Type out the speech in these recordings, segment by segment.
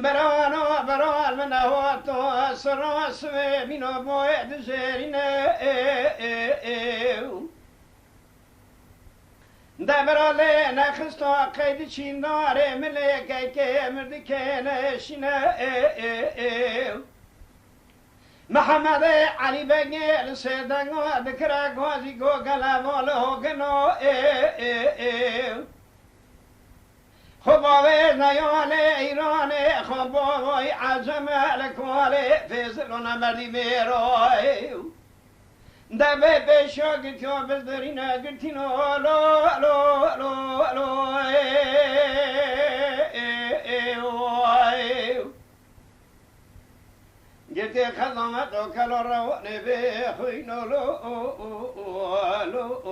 Barano men hoto saras ve mino boe de serine Dabrale na Christo qayd chindare meleke ke merdikene shine Muhammad Ali Bagel sedango dekra gozi go galavolo gno خباوی نیاله ایرانه خباوی عجم الکواله فیزلون مردی بیرای دبه بشا گتیا بزدرینه گتینو لو لو لو لو گتی خزامت و کلا روانه به خوینو لو لو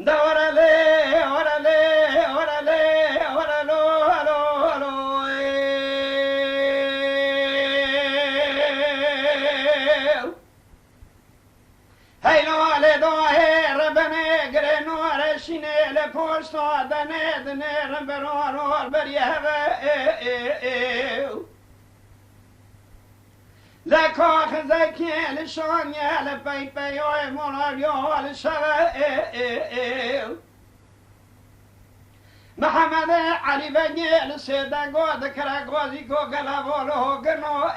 Orale, orale, orale, oralo, alo, alo, Hey no ale do he rabane greno arashine le posto dane dane ramberano beriyave La coch zakiel shonyal paypayo moravyo al shava Muhammad Ali Bagel sedango de karagozi go galavolo gno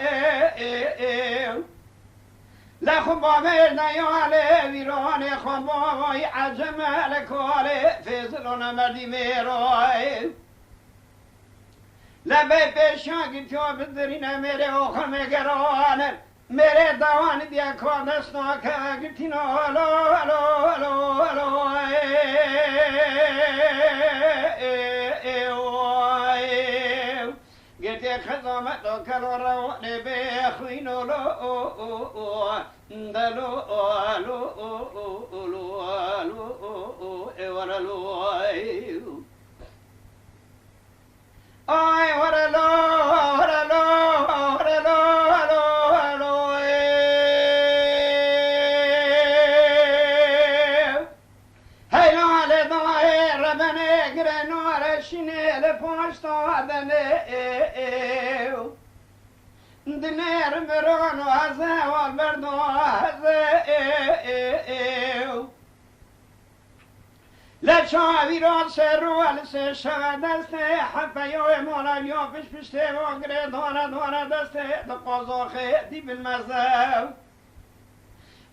La khubame nayale virone khubay ajmal kole fezlona mardi meroy La bebe shagi to bedrina mere o khame garan mere dawan dia khodasna ka gitino alo alo alo alo gete khazama to kalora ne be khino lo ndalo alo alo alo ewalo Ay, oralo, oralo, oralo, oralo, oralo, Hey, no, le do, rabane, greno, rashine, le posto, adane, Diner, merono, haze, walberdo, haze, La chaviron serru al se shadaste hafayo molanyo pishpishte vogre dona daste da qazakhe di bil mazab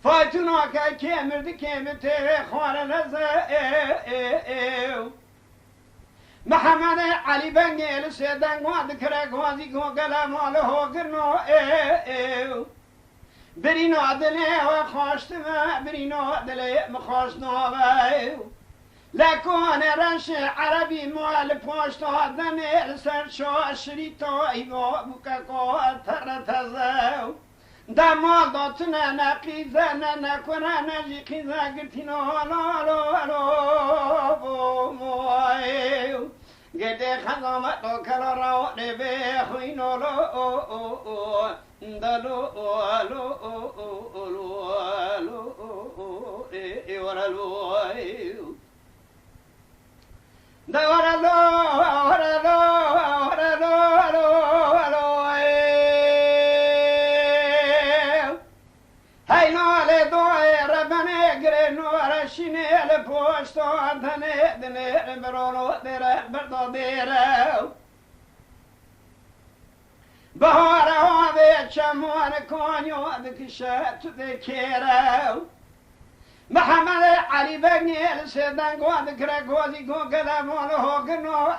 Fatuna ka kemirdi kemite khara naza Muhammad Ali Bagel sedan wad kra gwazi go galam ho gno Berino adele wa khashta berino adele makhashna لكون رش عربي مال پشت آدم سرشو شریتو ایو بکاکو ترتزو دمادات نقیزه نکنه نجیقیزه گرتینو لالو بومویو گده خزامتو کلا رو نبه خوینو دلو ایورالو Oralo, oralo, oralo, oralo, Hey no le do rabane greno arashine le posto adane dene berono dere berdo dere Bahara ave chamon konyo de kishat de kero Muhammad Ali Bagel sedango de kragozi go galavolo hogno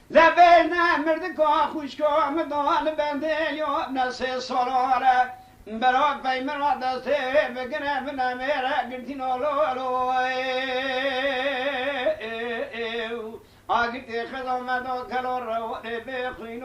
La bena merde ko khushko amdal bande yo nase solora Baro bay mero da se begna bena mera gintino lo آگیتی خدمت و کلار رو بخوین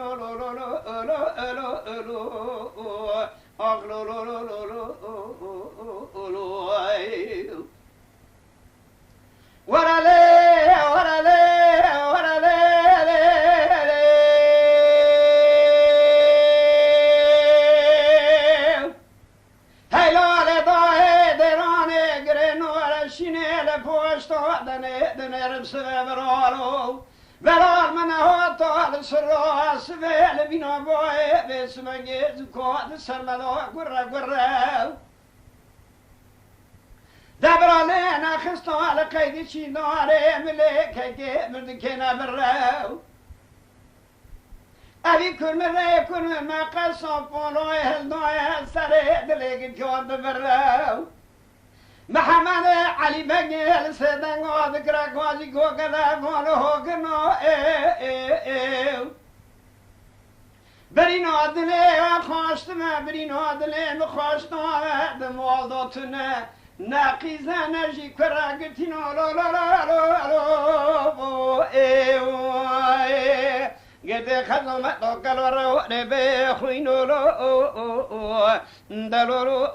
Velar man har talat så ras väl vi nå var som en gud kod sarmada gurra دبر لنا خستو على قيد شي نار ملك من كنا براو أبي كل مرة يكون ما قصوا فولو يهلنا سري دليك جود براو محمد علي بن سيدنا وذكرك واجي كوكلا فولو كنو برين عدلي خاشت ما برين عدلي مخاشت ما والدتنا ناقيزة نجي كراقتنا لا لا لا لا قد خدمت قلورو نبيخوينو دلورو